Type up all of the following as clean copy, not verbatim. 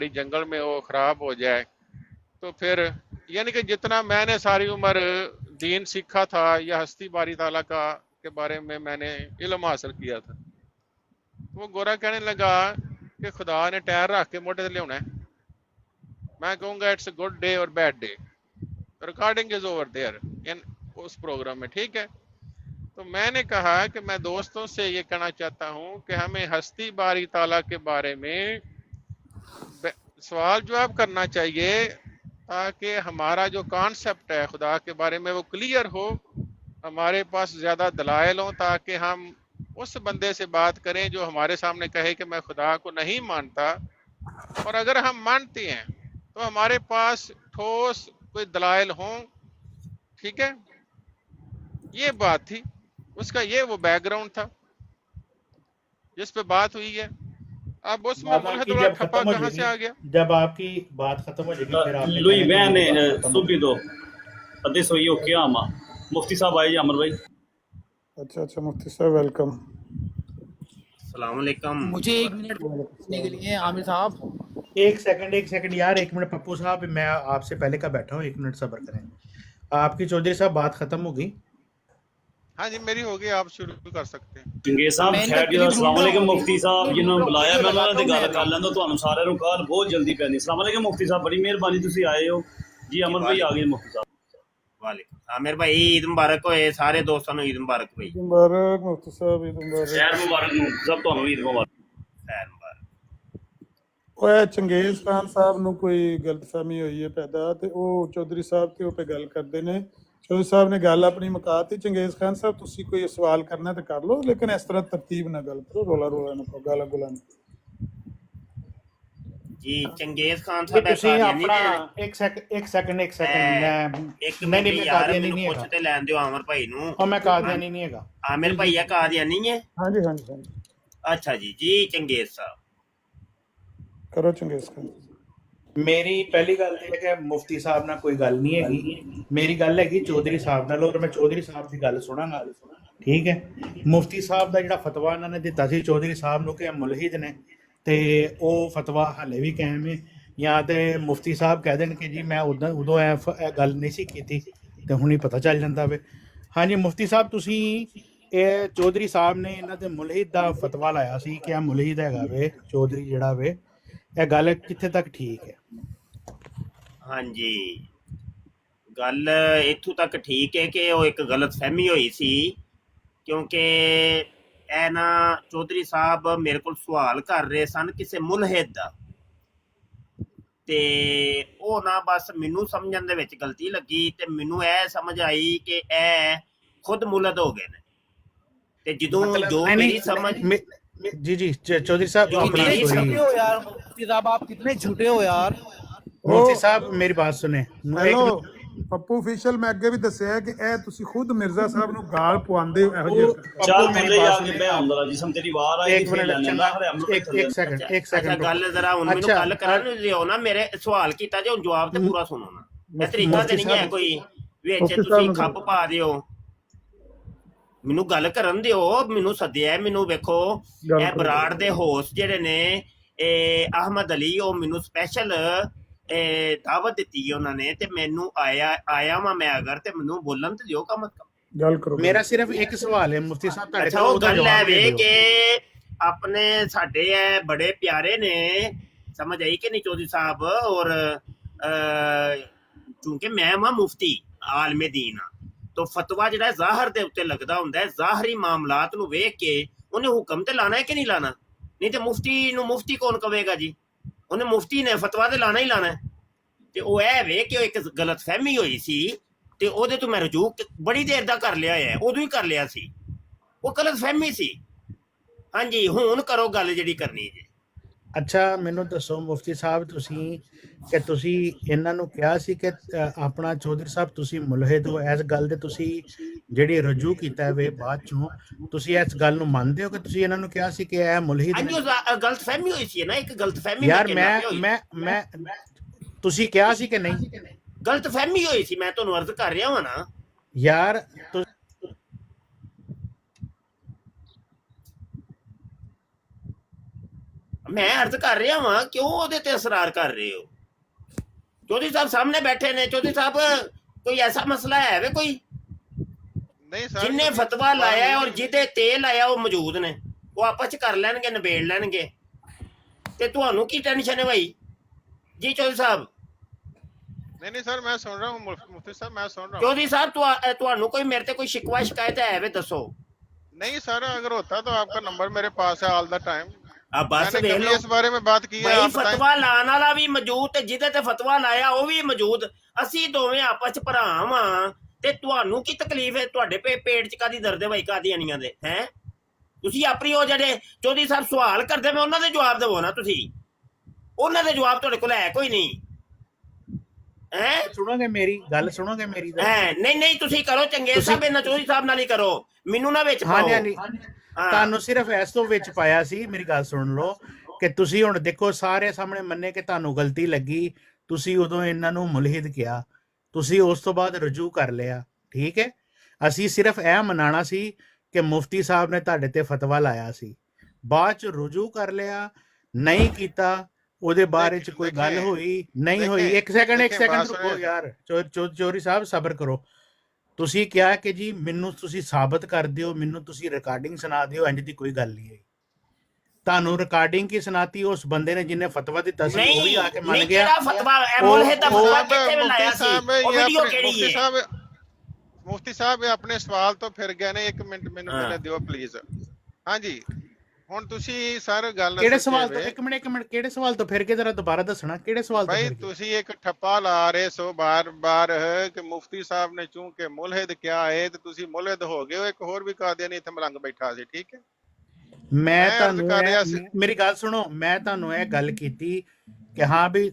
जंगल में वो खराब हो जाए, तो फिर यानी कि जितना मैंने सारी उम्र दीन सीखा था या हस्ती बारी ताला का के बारे में मैंने इल्म हासिल किया था, वो गोरा कहने लगा कि खुदा ने टायर रख के मोटे से लिया है। मैं कहूंगा इट्स गुड डे और bad day, recording is over there in उस प्रोग्राम में, ठीक है। तो मैंने कहा कि मैं दोस्तों से ये कहना चाहता हूं कि हमें हस्ती बारी ताला के बारे में सवाल जवाब करना चाहिए, ताकि हमारा जो कॉन्सेप्ट है खुदा के बारे में वो क्लियर हो, हमारे पास ज्यादा दलाइल हो, ताकि हम उस बंदे से बात करें जो हमारे सामने कहे कि मैं खुदा को नहीं मानता, और अगर हम मानते हैं तो हमारे पास ठोस कोई दलाइल हो, ठीक है। ये बात थी उसका, ये वो बैकग्राउंड था जिस पे बात हुई है। अब उसमें बात मुल्हद आपकी वाला जब ठप्पा खत्म हो कहाँ से जाएगी, आ गया? जब आपकी बात खत्म हो जाएगी फिर आपने lui कहना कि bene मेरी बात खत्म हो गई। subito, adesso io chiama मुफ्ती साहब आइए अमर भाई। अच्छा मुफ्ती साहब वेलकम। अस्सलाम वालेकुम। मुझे 1 मिनट पूछने के लिए आमिर साहब। एक सेकंड यार, 1 मिनट पप्पू साहब, मैं आपसे पहले का बैठा हूँ, 1 मिनट सब्र करें। आपकी चौधरी साहब बात खत्म हो गई? हाँ जी मेरी हो गई, आप शुरू कर सकते हैं। चंगेज साहब मैं खैर जी, अस्सलाम वालेकुम मुफ्ती साहब जिन्होंने ढूंढ बुलाया, मैं रहा ਉਹਨਾਂ हूं, ਦੀ ਗੱਲ ਕਰ ਲੈਂਦਾ, ਤੁਹਾਨੂੰ ਸਾਰਿਆਂ ਨੂੰ ਕਾਲ ਬਹੁਤ ਜਲਦੀ ਪੈਣੀ। अस्सलाम वालेकुम मुफ्ती साहब, बड़ी मेहरबानी ਤੁਸੀਂ ਆਏ ਹੋ ਜੀ। अमर भाई आ गए मुफ्ती साहब। वालेकुम आमिर भाई, ईद मुबारक होए सारे दोस्तों ਨੂੰ, ईद मुबारक भाई। मुबारक मुफ्ती साहब, ईद मुबारक। खैर मुबारक मुफ्ती साहब, ਤੁਹਾਨੂੰ ईद मुबारक। खैर मुबारक। ओए चंगेज खान साहब ਨੂੰ ਕੋਈ ਗਲਤਫਹਿਮੀ ਹੋਈ ਹੈ ਪੈਦਾ, ਤੇ ਉਹ ਚੌਧਰੀ ਸਾਹਿਬ ਤੇ ਉੱਤੇ ਗੱਲ ਕਰਦੇ ਨੇ। ਚੌਧਰੀ ਸਾਹਿਬ ਨੇ ਗੱਲ ਆਪਣੀ ਮੁਕਾਤੀ। ਚੰਗੇਜ਼ ਖਾਨ ਸਾਹਿਬ ਤੁਸੀਂ ਕੋਈ ਸਵਾਲ ਕਰਨਾ ਤੇ ਕਰ ਲਓ, ਲੇਕਿਨ ਇਸ ਤਰ੍ਹਾਂ ਤਰਤੀਬ ਨਾਲ ਗੱਲ ਕਰੋ, ਰੋਲਾ ਨਾ ਪਾਓ, ਗਾਲਾਂ ਗੁਲਾਂ ਨਾ। जी चंगेज खान ਵੀ साਡਾ ਤੁਸੀਂ ਕਾਦੀਆਨੀ ਆਪਣਾ ਨੇ। ਇੱਕ ਸੈਕਿੰਡ ਮੈਂ ਇੱਕ ਨਹੀਂ ਮਿੰਟ ਮੈਂ ਯਾਰ, ਕਾਦੀਆਨੀ ਮੈਨੂੰ ਨਹੀਂ ਪੁੱਛ ਹੈਗਾ। ਤੇ ਲੈਣ ਦਿਓ ਆਮਰ ਭਾਈ ਨੂੰ। ਉਹ ਮੈਂ ਕਾਦੀਆਨੀ ਨਹੀਂ ਹੈਗਾ। आमिर भैया कादियानी है? ਹਾਂਜੀ ਹਾਂਜੀ ਹਾਂਜੀ अच्छा जी जी चंगेज साहब ਕਰੋ ਚੰਗੇਜ਼ ਖਾਨ। ਮੇਰੀ ਪਹਿਲੀ ਗੱਲ ਇਹ ਹੈ ਕਿ ਮੁਫਤੀ ਸਾਹਿਬ ਨਾਲ ਕੋਈ ਗੱਲ ਨਹੀਂ ਹੈਗੀ, ਮੇਰੀ ਗੱਲ ਹੈਗੀ ਚੌਧਰੀ ਸਾਹਿਬ ਨਾਲ, ਔਰ ਮੈਂ ਚੌਧਰੀ ਸਾਹਿਬ ਦੀ ਗੱਲ ਸੁਣਾਂਗਾ, ਠੀਕ ਹੈ। ਮੁਫਤੀ ਸਾਹਿਬ ਦਾ ਜਿਹੜਾ ਫਤਵਾ ਇਹਨਾਂ ਨੇ ਦਿੱਤਾ ਸੀ ਚੌਧਰੀ ਸਾਹਿਬ ਨੂੰ ਕਿ ਇਹ ਮੁਲਹਿਦ ਨੇ, ਤੇ ਉਹ ਫਤਵਾ ਹਾਲੇ ਵੀ ਕਾਇਮ ਹੈ। ਜਾਂ ਤੇ ਮੁਫਤੀ ਸਾਹਿਬ ਕਹਿ ਦੇਣ ਕਿ ਜੀ ਮੈਂ ਉਦੋਂ ਇਹ ਗੱਲ ਨਹੀਂ ਸੀ ਕੀਤੀ, ਤੇ ਹੁਣ ਹੀ ਪਤਾ ਚੱਲ ਜਾਂਦਾ ਵੇ। ਹਾਂਜੀ ਮੁਫਤੀ ਸਾਹਿਬ, ਤੁਸੀਂ ਇਹ ਚੌਧਰੀ ਸਾਹਿਬ ਨੇ ਇਹਨਾਂ ਦੇ ਮੁਲਹਿਦ ਦਾ ਫਤਵਾ ਲਾਇਆ ਸੀ ਕਿ ਇਹ ਮੁਲਹਿਦ ਹੈਗਾ ਵੇ ਚੌਧਰੀ ਜਿਹੜਾ ਵੇ, ਇਹ ਗੱਲ ਕਿੱਥੇ ਤੱਕ ਠੀਕ ਹੈ? हाँ जी, गल इत्थों तक ठीक है कि वो एक गलत फहमी हुई सी, क्योंकि ਇਹ ਨਾ ਚੌਧਰੀ ਸਾਹਿਬ ਮੇਰੇ ਕੋਲ ਸਵਾਲ ਕਰ ਰਹੇ ਸਨ ਕਿਸੇ ਮੁਲਹਿਦ ਦਾ, ਤੇ ਉਹ ਨਾ ਬਸ ਮੈਨੂੰ ਸਮਝਣ ਦੇ ਵਿੱਚ ਗਲਤੀ ਲੱਗੀ, ਤੇ ਮੈਨੂੰ ਇਹ ਸਮਝ ਆਈ ਕਿ ਇਹ ਖੁਦ ਮੁਲਦ ਹੋ ਗਏ ਨੇ। ਤੇ ਜਦੋਂ ਜੋ ਮੇਰੀ ਸਮਝ जी चौधरी साहब अपना कितने झूठे हो यार मुफ्ती साहब, आप कितने झूठे हो यार। मुफ्ती साहब मेरी बात सुने। ਹੈਲੋ ਪੱਪੂ ਅਫੀਸ਼ੀਅਲ, ਮੈਂ ਅੱਗੇ ਵੀ ਦੱਸਿਆ ਹੈ ਕਿ ਇਹ ਤੁਸੀਂ ਖੁਦ ਮਿਰਜ਼ਾ ਸਾਹਿਬ ਨੂੰ ਗਾਲ ਪਵਾਉਂਦੇ ਹੋ ਇਹੋ ਜਿਹੇ। ਚੱਲ ਥੱਲੇ ਜਾ ਕੇ ਬਹਿ ਹੁੰਦਾ ਜਿਸਮ ਤੇਰੀ ਵਾਰ ਆਈ एक मिनट एक सेकंड ਗੱਲ ਜ਼ਰਾ ਹੁਣ ਮੈਨੂੰ ਗੱਲ ਕਰਨ ਦਿਓ ਨਾ। ਮੇਰੇ ਸਵਾਲ ਕੀਤਾ ਜੇ, ਹੁਣ ਜਵਾਬ ਤੇ ਪੂਰਾ ਸੁਣੋ ਨਾ। ਇਹ ਤਰੀਕਾ ਤੇ ਨਹੀਂ ਹੈ ਕੋਈ ਵਿੱਚ ਤੁਸੀਂ ਖੱਪ ਪਾ ਦਿਓ। ਮੈਨੂੰ ਗੱਲ ਕਰਨ ਦਿਓ, ਮੈਨੂੰ ਸੱਦਿਆ, ਮੈਨੂੰ ਵੇਖੋ ਇਹ ਬਰਾੜ ਦੇ ਹੋਸਟ ਜਿਹੜੇ ਨੇ ਅਹਿਮਦ ਅਲੀ, ਉਹ ਮੈਨੂੰ ਸਪੈਸ਼ਲ ਦਾਵਤ ਦਿੱਤੀ ਉਹਨਾਂ ਨੇ, ਤੇ ਮੈਨੂੰ ਆਇਆ ਵਾਂ ਮੈਂ, ਅਗਰ ਤੇ ਮੈਨੂੰ ਬੋਲਣ ਤੇ ਦਿਓ ਕਮ ਗੱਲ ਕਰੋ। मेरा सिर्फ एक सवाल है मुफ्ती साहब, ਅੱਛਾ ਉਹ ਗੱਲ ਹੈ ਵੇ ਕਿ ਆਪਣੇ ਸਾਡੇ ਇਹ ਬੜੇ ਪਿਆਰੇ ਨੇ, ਸਮਝ ਆਈ ਕਿ ਨਹੀਂ ਚੌਧਰੀ ਸਾਹਿਬ? ਔਰ ਕਿਉਂਕਿ ਮੈਂ ਵਾਂ ਮੁਫਤੀ ਆਲਮੇ ਦੀਨ ਆ, तो फतवा ਜਿਹੜਾ ਜ਼ਾਹਰ ਦੇ ਉੱਤੇ ਲੱਗਦਾ ਹੁੰਦਾ ਹੈ, ਜ਼ਾਹਰੀ ਮਾਮਲਾਤ ਨੂੰ ਵੇਖ ਕੇ ਉਹਨੇ ਹੁਕਮ ਤੇ ਲਾਣਾ ਹੈ ਕਿ ਨਹੀਂ ਲਾਣਾ। ਨਹੀਂ ਤੇ ਮੁਫਤੀ ਨੂੰ ਮੁਫਤੀ ਕੌਣ ਕਵੇਗਾ ਜੀ? ਉਹਨੇ ਮੁਫਤੀ ਨੇ ਫਤਵਾ ਤੇ ਲਾਣਾ ਹੀ ਲਾਣਾ। ਤੇ ਉਹ ਇਹ ਵੇ ਕਿ ਉਹ ਇੱਕ ਗਲਤ ਫਹਿਮੀ ਹੋਈ ਸੀ, ਤੇ ਉਹਦੇ ਤੋਂ ਮੈਂ ਰਜੂ ਬੜੀ ਦੇਰ ਦਾ ਕਰ ਲਿਆ ਹੈ, ਉਦੋਂ ਹੀ ਕਰ ਲਿਆ ਸੀ, ਉਹ ਗਲਤ ਫਹਿਮੀ ਸੀ। ਹਾਂਜੀ ਹੁਣ ਕਰੋ ਗੱਲ ਜਿਹੜੀ ਕਰਨੀ ਜੀ। ਅੱਛਾ ਮੈਨੂੰ ਦੱਸੋ ਮੁਫਤੀ ਸਾਹਿਬ, ਤੁਸੀਂ ਇਹਨਾਂ ਨੂੰ ਕਿਹਾ ਸੀ ਕਿ ਆਪਣਾ ਚੌਧਰੀ ਸਾਹਿਬ ਤੁਸੀਂ ਮੁਲਹਿਦ ਹੋ, ਇਸ ਗੱਲ ਦੇ ਤੁਸੀਂ ਜਿਹੜੀ ਰਜੂ ਕੀਤਾ ਵੇ ਬਾਅਦ ਚੋਂ, ਤੁਸੀਂ ਇਸ ਗੱਲ ਨੂੰ ਮੰਨਦੇ ਹੋ ਕਿ ਤੁਸੀਂ ਇਹਨਾਂ ਨੂੰ ਕਿਹਾ ਸੀ ਕਿ ਇਹ ਮੁਲਹਿਦ ਨੇ? ਹਾਂਜੀ ਗਲਤ ਫਹਿਮੀ ਹੋਈ ਸੀ ਨਾ, ਇੱਕ ਗਲਤ ਫਹਿਮੀ। ਯਾਰ ਮੈਂ ਤੁਸੀਂ ਕਿਹਾ ਸੀ ਕਿ ਨਹੀਂ? ਗਲਤ ਫਹਿਮੀ ਹੋਈ ਸੀ, ਮੈਂ ਤੁਹਾਨੂੰ ਅਰਜ਼ ਕਰ ਰਿਹਾ ਹਾਂ ਨਾ ਯਾਰ। ਮੈਂ ਅਰਜ਼ ਕਰ ਰਿਹਾ ਵਾਂ, ਕਿਉਂ ਉਹਦੇ ਤੇ ਇਸਰਾਰ ਕਰ ਰਹੇ ਹੋ? ਚੌਧਰੀ ਸਾਹਿਬ ਸਾਹਮਣੇ ਬੈਠੇ ਨੇ। ਚੌਧਰੀ ਸਾਹਿਬ, ਕੋਈ ਐਸਾ ਮਸਲਾ ਹੈ ਵੇ ਕੋਈ? ਨਹੀਂ ਸਰ, ਜਿੰਨੇ ਫਤਵਾ ਲਾਇਆ ਹੈ ਔਰ ਜਿਹਦੇ ਤੇਲ ਆਇਆ ਉਹ ਮੌਜੂਦ ਨੇ, ਉਹ ਆਪਸ ਚ ਕਰ ਲੈਣਗੇ, ਨਿਬੇੜ ਲੈਣਗੇ। ਤੇ ਤੁਹਾਨੂੰ ਕੀ ਟੈਨਸ਼ਨ ਹੈ ਭਾਈ ਜੀ? ਚੌਧਰੀ ਸਾਹਿਬ, नहीं सर, मैं सुन रहा हूँ मुफ्ती साहब, मैं सुन रहा हूँ। ਚੌਧਰੀ ਸਾਹਿਬ ਤੁਹਾਨੂੰ ਕੋਈ ਮੇਰੇ ਤੇ ਕੋਈ ਸ਼ਿਕਵਾ ਸ਼ਿਕਾਇਤ ਹੈ ਵੇ? ਦੱਸੋ। नहीं सर, अगर होता तो आपका नंबर मेरे पास है ऑल द टाइम। ਆ ਬਸ मैंने ਵੇਖ कभी ਲਓ इस बारे में बात की है? ਭਾਈ, आप बताएं। ਫਤਵਾ ਲਾਣ ਵਾਲਾ ਵੀ ਮੌਜੂਦ ਤੇ ਜਿਹਦੇ ਤੇ ਫਤਵਾ ਲਾਇਆ ਉਹ ਵੀ ਮੌਜੂਦ। ਅਸੀਂ ਦੋਵੇਂ ਆਪਸ ਚ ਭਰਾ ਵਾਂ, ਤੇ ਤੁਹਾਨੂੰ ਕੀ ਤਕਲੀਫ ਹੈ? ਤੁਹਾਡੇ ਪੇਟ ਚ ਕਾਦੀ ਦਰਦ ਹੈ ਭਾਈ ਕਾਦੀਆਨੀਆਂ ਦੇ? ਹੈ ਤੁਸੀਂ ਆਪਣੀ ਉਹ ਜਿਹੜੇ ਚੌਧਰੀ ਸਾਹਿਬ ਸਵਾਲ ਕਰਦੇ ਮੈਂ ਉਹਨਾਂ ਦੇ ਜਵਾਬ ਦੇਵੋ ਨਾ। ਤੁਸੀਂ ਉਹਨਾਂ ਦੇ ਜਵਾਬ ਤੁਹਾਡੇ ਕੋਲ ਹੈ ਕੋਈ ਨਹੀਂ? ਹੈ ਸੁਣੋਗੇ ਮੇਰੀ ਗੱਲ? ਸੁਣੋਗੇ ਮੇਰੀ ਗੱਲ? ਹੈ ਨਹੀਂ ਤੁਸੀਂ ਕਰੋ ਚੰਗੇ ਸਾਹਿਬ, ਇਹਨਾਂ ਚੌਧਰੀ ਸਾਹਿਬ ਨਾਲ ਹੀ ਕਰੋ, ਮੈਨੂੰ ਨਾ ਵਿੱਚ ਪਾਓ। ਹਾਂਜੀ, ਤੁਹਾਨੂੰ ਸਿਰਫ ਇਸ ਤੋਂ ਵਿੱਚ ਪਾਇਆ ਸੀ। ਮੇਰੀ ਗੱਲ ਸੁਣ ਲਓ ਕਿ ਤੁਸੀਂ ਹੁਣ ਦੇਖੋ ਸਾਰੇ ਸਾਹਮਣੇ ਮੰਨੇ ਕਿ ਤੁਹਾਨੂੰ ਗਲਤੀ ਲੱਗੀ। ਤੁਸੀਂ ਉਦੋਂ ਇਹਨਾਂ ਨੂੰ ਮੁਲਹਿਦ ਕਿਹਾ, ਤੁਸੀਂ ਉਸ ਤੋਂ ਬਾਅਦ ਰਜੂ ਕਰ ਲਿਆ, ਠੀਕ ਹੈ। ਅਸੀਂ ਸਿਰਫ ਇਹ ਮਨਾਣਾ ਸੀ ਕਿ ਮੁਫਤੀ ਸਾਹਿਬ ਨੇ ਤੁਹਾਡੇ ਤੇ ਫਤਵਾ ਲਾਇਆ ਸੀ, ਬਾਅਦ ਚ ਰਜੂ ਕਰ ਲਿਆ, ਨਹੀਂ ਕੀਤਾ। ਉਹਦੇ ਬਾਰੇ ਚ ਕੋਈ ਗੱਲ ਹੋਈ ਨਹੀਂ ਹੋਈ? ਇੱਕ ਸੈਕਿੰਡ ਰੁਕੋ ਯਾਰ। ਚੌਧਰੀ ਸਾਹਿਬ ਸਬਰ ਕਰੋ। ਤੁਸੀਂ ਕਿਹਾ ਕਿ ਜੀ ਮੈਨੂੰ ਤੁਸੀਂ ਸਾਬਤ ਕਰ ਦਿਓ, ਮੈਨੂੰ ਤੁਸੀਂ ਰਿਕਾਰਡਿੰਗ ਸੁਣਾ ਦਿਓ, ਇੰਜ ਦੀ ਕੋਈ ਗੱਲ ਨਹੀਂ ਹੈ। ਤੁਹਾਨੂੰ ਰਿਕਾਰਡਿੰਗ ਕੀ ਸੁਣਾਤੀ? ਉਸ ਬੰਦੇ ਨੇ ਜਿਹਨੇ ਫਤਵਾ ਦਿੱਤਾ ਸੀ ਉਹ ਵੀ ਆ ਕੇ ਮੰਨ ਗਿਆ। ਕਿਹੜਾ ਫਤਵਾ ਹੈ? ਮੁਲਹਿਦ ਦਾ ਫਤਵਾ ਕਿੱਥੇ ਲਾਇਆ ਸੀ? ਉਹ ਵੀਡੀਓ ਕਿਹੜੀ ਹੈ? मुफ्ती साहब ये अपने सवाल तो फिर गए ने। 1 मिनट मैंने हाँ। दियो प्लीज। हाँ जी, ਹੁਣ ਤੁਸੀਂ ਸਰ ਗੱਲ ਕਿਹੜੇ ਸਵਾਲ ਤੋਂ? ਇੱਕ ਮਿੰਟ ਕਿਹੜੇ ਸਵਾਲ ਤੋਂ ਫਿਰ ਕੇ ਜਰਾ ਦੁਬਾਰਾ ਦੱਸਣਾ, ਕਿਹੜੇ ਸਵਾਲ ਤੋਂ? ਭਾਈ ਤੁਸੀਂ ਇੱਕ ਠੱਪਾ ਲਾ ਰਹੇ ਸੋ ਬਾਰ-ਬਾਰ ਕਿ ਮੁਫਤੀ ਸਾਹਿਬ ਨੇ ਚੂੰਕਿ ਮੁਲਹਿਦ ਕਿਹਾ ਹੈ ਤੇ ਤੁਸੀਂ ਮੁਲਹਿਦ ਹੋ ਗਏ ਹੋ। ਇੱਕ ਹੋਰ ਵੀ ਕਾਦੀਆਨੀ ਇੱਥੇ ਮਲੰਗ ਬੈਠਾ ਸੀ, ਠੀਕ ਹੈ। ਮੈਂ ਤੁਹਾਨੂੰ ਮੇਰੀ ਗੱਲ ਸੁਣੋ, ਮੈਂ ਤੁਹਾਨੂੰ ਇਹ ਗੱਲ ਕੀਤੀ ਕਿ ਹਾਂ ਵੀ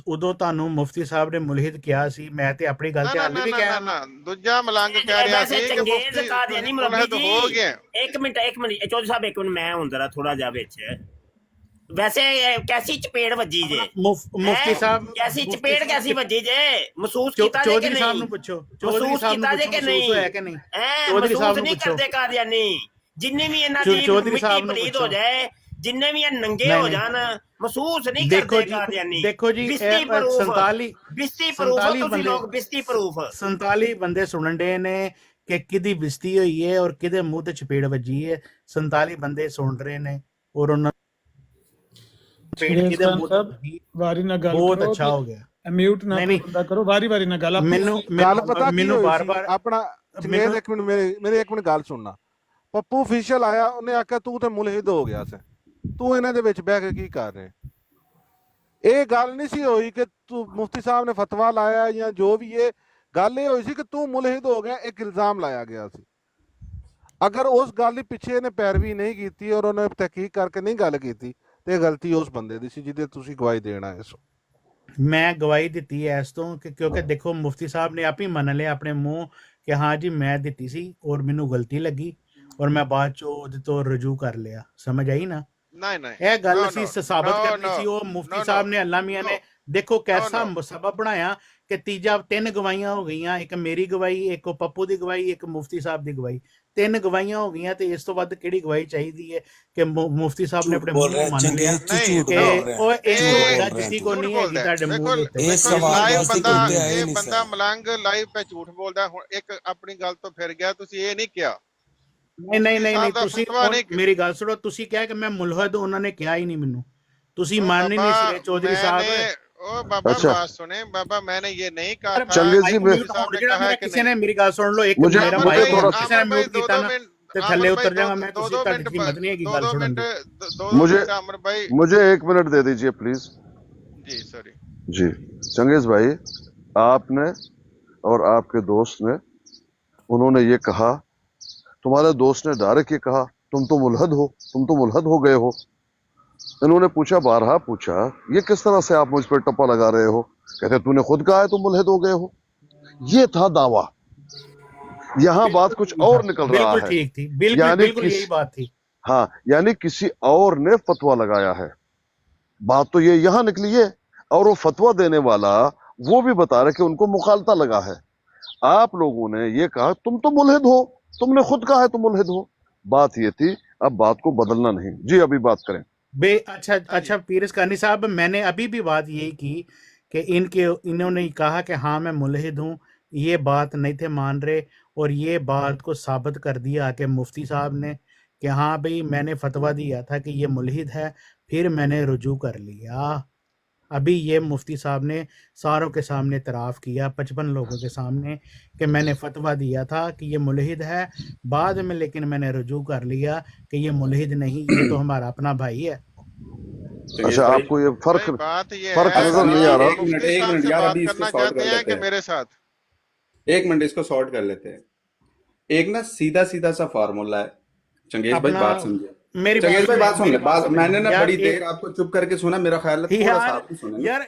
ਉਦੋਂ ਤੁਹਾਨੂੰ ਮੁਫਤੀ ਸਾਹਿਬ ਨੇ ਮੁਲਹਿਦ ਕਿਹਾ ਸੀ। ਮੈਂ ਤੇ ਆਪਣੀ ਗੱਲ ਤੇ ਹਾਲੇ ਵੀ ਕਿਹਾ ਨਾ, ਦੂਜਾ ਮਲੰਗ ਕਹਿ ਰਿਹਾ ਸੀ ਕਿ ਮੁਫਤੀ ਕਾਦੀਆਨੀ ਮੁਲਹਿਦ ਹੋ ਗਿਆ। ਇੱਕ ਮਿੰਟ ਚੌਧਰੀ ਸਾਹਿਬ, ਇੱਕ ਮਿੰਟ ਮੈਂ ਹੁਣ ਜ਼ਰਾ ਥੋੜਾ ਜਿਹਾ ਵਿੱਚ। ਵੈਸੇ ਕੈਸੀ ਚਪੇੜ ਵੱਜੀ ਜੇ ਮੁਫਤੀ ਸਾਹਿਬ? ਕੈਸੀ ਚਪੇੜ ਕੈਸੀ ਵੱਜੀ ਜੇ? ਮਹਿਸੂਸ ਕੀਤਾ ਜੇ ਕਿ ਚੌਧਰੀ ਨਹੀਂ? ਸਾਹਿਬ ਨੂੰ ਪੁੱਛੋ, ਚੌਧਰੀ ਸਾਹਿਬ ਨੂੰ ਮਹਿਸੂਸ ਹੋਇਆ ਕਿ ਨਹੀਂ? ਚੌਧਰੀ ਸਾਹਿਬ ਨੂੰ ਪੁੱਛੋ। ਕਰਦੇ ਕਾਦੀਆਨੀ ਜਿੰਨੇ ਵੀ ਇਹਨਾਂ ਦੀ ਮਿੱਟੀ ਪਲੀਤ ਹੋ ਜਾਏ, ਜਿੰਨੇ ਵੀ ਇਹ ਨੰਗੇ ਹੋ ਜਾਣ, ਮਹਿਸੂਸ ਨਹੀਂ ਕਰਦੇ ਕਾਦੀਆਨੀ। ਦੇਖੋ ਜੀ, 47 ਤੁਸੀਂ ਲੋਕ ਬਿਸਤੀ ਪ੍ਰੂਫ 47 ਬੰਦੇ ਸੁਣਨ ਦੇ ਨੇ ਕਿ ਕਿਹਦੀ ਬਿਸਤੀ ਹੋਈ ਹੈ ਔਰ ਕਿਹਦੇ ਮੂੰਹ ਤੇ ਚਪੇੜ ਵੱਜੀ ਹੈ। 47 ਬੰਦੇ ਸੁਣ ਰਹੇ ਨੇ ਔਰ ਉਹਨਾਂ ਵਾਰੀ ਨਾਲ ਗੱਲ ਬਹੁਤ ਅੱਛਾ ਹੋ ਗਿਆ। ਮਿਊਟ ਨਾ ਬੰਦਾ ਕਰੋ, ਵਾਰੀ ਨਾਲ ਗੱਲ। ਮੈਨੂੰ ਪਤਾ ਮੈਨੂੰ ਬਾਰ-ਬਾਰ ਆਪਣਾ ਚੰਗੇਜ਼, ਇੱਕ ਮਿੰਟ ਮੇਰੇ 1 ਮਿੰਟ ਗੱਲ ਸੁਣਨਾ। ਪੱਪੂ ਅਫੀਸ਼ੀਅਲ ਆਇਆ, ਉਹਨੇ ਆਖਿਆ ਤੂੰ ਤੇ ਮੁਲਹਿਦ ਹੋ ਗਿਆ ਸੀ, ਤੂੰ ਇਹਨਾਂ ਦੇ ਵਿੱਚ ਬਹਿ ਕੇ ਕੀ ਕਰ ਰਿਹਾ? ਇਹ ਗੱਲ ਨਹੀਂ ਸੀ ਹੋਈ ਕਿ ਤੂੰ ਮੁਫਤੀ ਸਾਹਿਬ ਨੇ ਫਤਵਾ ਲਾਇਆ ਜਾਂ ਜੋ ਵੀ। ਇਹ ਗੱਲ ਇਹ ਹੋਈ ਸੀ ਕਿ ਤੂੰ ਮੁਲਹਿਦ ਹੋ ਗਿਆ, ਇੱਕ ਇਲਜ਼ਾਮ ਲਾਇਆ ਗਿਆ ਸੀ। ਅਗਰ ਉਸ ਗੱਲ ਦੇ ਪਿੱਛੇ ਇਹਨੇ ਪੈਰਵੀ ਨਹੀਂ ਕੀਤੀ ਔਰ ਉਹਨੇ ਤਹਿਕੀਕ ਕਰਕੇ ਨਹੀਂ ਗੱਲ ਕੀਤੀ ਤੇ ਗਲਤੀ ਉਸ ਬੰਦੇ ਦੀ ਸੀ ਜਿਹਦੇ ਤੁਸੀਂ ਗਵਾਹੀ ਦੇਣਾ ਇਸ। ਮੈਂ ਗਵਾਹੀ ਦਿੱਤੀ ਹੈ ਇਸ ਤੋਂ ਕਿਉਂਕਿ ਦੇਖੋ ਮੁਫਤੀ ਸਾਹਿਬ ਨੇ ਆਪ ਹੀ ਮੰਨ ਲਿਆ ਆਪਣੇ ਮੂੰਹ ਕਿ ਹਾਂ ਜੀ ਮੈਂ ਦਿੱਤੀ ਸੀ ਔਰ ਮੈਨੂੰ ਗਲਤੀ ਲੱਗੀ ਔਰ ਮੈਂ ਬਾਅਦ ਚ ਉਹਦੇ ਤੋਂ ਰਜੂ ਕਰ ਲਿਆ। ਸਮਝ ਆਈ ਨਾ? ਨਹੀਂ, ਇਹ ਗੱਲ ਅਸੀਂ ਸਾਬਤ ਕਰਨੀ ਸੀ। ਉਹ ਮੁਫਤੀ ਸਾਹਿਬ ਨੇ, ਅੱਲਾ ਮੀਆਂ ਨੇ ਦੇਖੋ ਕੈਸਾ ਸਬਬ ਬਣਾਇਆ ਕਿ 3 ਗਵਾਹੀਆਂ ਹੋ ਗਈਆਂ। ਇੱਕ ਮੇਰੀ ਗਵਾਹੀ, ਇੱਕ ਪੱਪੂ ਦੀ ਗਵਾਹੀ, ਇੱਕ ਮੁਫਤੀ ਸਾਹਿਬ ਦੀ ਗਵਾਹੀ। 3 ਗਵਾਹੀਆਂ ਹੋ ਗਈਆਂ ਤੇ ਇਸ ਤੋਂ ਵੱਧ ਕਿਹੜੀ ਗਵਾਹੀ ਚਾਹੀਦੀ ਹੈ ਕਿ ਮੁਫਤੀ ਸਾਹਿਬ ਨੇ ਆਪਣੇ ਮੂੰਹ ਨੂੰ ਮੰਨ ਲਿਆ ਕਿ ਉਹ ਇੱਕ ਜਿੱਤੀ ਕੋ ਨਹੀਂ ਹੈਗੀ ਤੁਹਾਡੇ ਮੂੰਹ ਦੇ ਉੱਤੇ। ਇਹ ਬੰਦਾ ਮਲੰਗ ਲਾਈਵ ਤੇ ਝੂਠ ਬੋਲਦਾ। ਹੁਣ ਇੱਕ ਆਪਣੀ ਗੱਲ ਤੋਂ ਫਿਰ ਗਿਆ। ਤੁਸੀਂ ਇਹ ਨਹੀਂ ਕਿਹਾ। ਨਹੀਂ ਤੁਸੀਂ ਮੇਰੀ ਗੱਲ ਸੁਣੋ। ਤੁਸੀਂ ਕਿਹਾ ਕਿ ਮੈਂ ਮੁਲਹਿਦ, ਉਹਨਾਂ ਨੇ ਕਿਹਾ ਹੀ ਨਹੀਂ ਮੈਨੂੰ। ਤੁਸੀਂ ਮੰਨ ਹੀ ਨਹੀਂ ਸੀ ਚੌਧਰੀ ਸਾਹਿਬ। ओ बाबा बात सुने बाबा, मैंने ये नहीं कहा। चंगेज़ जी, किसी ने मेरी गाल सुन लो। एक मेरा भाई किसी ने म्यूट किया ना तो थल्ले उतर जाऊंगा मैं। तो ਤੁਹਾਡੀ ਹਿੰਮਤ ਨਹੀਂ ਹੈਗੀ ਗੱਲ ਸੁਣਨ ਦੀ। मुझे 1 मिनट दे दीजिए प्लीज। जी सॉरी जी। चंगेज़ भाई, आपने और आपके दोस्त ने, उन्होंने ये कहा, तुम्हारे दोस्त ने डायरेक्ट ये कहा तुम तो मुल्हद हो, तुम तो मुल्हद हो गए हो। इन्होंने पूछा, बारहा पूछा, ये किस तरह से आप मुझ पर टप्पा लगा रहे हो? कहते तूने खुद कहा है तुम मुल्हिद हो गए हो। ये था दावा। यहाँ बात कुछ और निकल रहा है। ठीक थी, बिल्कुल यही बात थी। हाँ, यानी किसी और ने फतवा लगाया है। बात तो ये यहाँ निकली है। और वो फतवा देने वाला वो भी बता रहे कि उनको मुखालता लगा है। आप लोगों ने ये कहा तुम तो मुल्हिद हो, तुमने खुद कहा है तुम मुल्हिद हो। बात ये थी, अब बात को बदलना नहीं। जी अभी बात करें। अच्छा हाँ जी अच्छा पीर इसकानी साहब, मैंने अभी भी बात यही की कि इन्होंने कहा कि हाँ मैं मुल्हिद हूँ, ये बात नहीं थे मान रहे, और ये बात को साबित कर दिया कि मुफ्ती साहब ने कि हाँ भाई मैंने फतवा दिया था कि ये मुल्हिद है, फिर मैंने रुजू कर लिया। अभी ये मुफ्ती साहब ने सारों के सामने इतराफ़ किया, 55 लोगों के सामने, कि मैंने फतवा दिया था कि ये मुल्हिद है, बाद में लेकिन मैंने रुजू कर लिया कि ये मुल्हिद नहीं, ये तो हमारा अपना भाई है। चंगेज अच्छा, भाई, आपको ये फर्क भाई बात ये फर्क है नजर कि नहीं आ आप रहा? एक मिनट मुफ्ती एक साहब मिनट से यार, बात अभी इसको करना सॉर्ट चाहते कर हैं लेते कि हैं। मेरे साथ? एक मिनट इसको सॉर्ट कर लेते हैं। एक ना सीधा सीधा सा फार्मूला है। चंगेज भाई अपना बात समझे। मेरी चंगेज बात भाई सुने, बात सुन ले। मेरी बात बात सुने मैंने ना यार, बड़ी एक देर आपको चुप करके सुना, मेरा ख्याल है ही थोड़ा सा यार आपको सुने ना। यार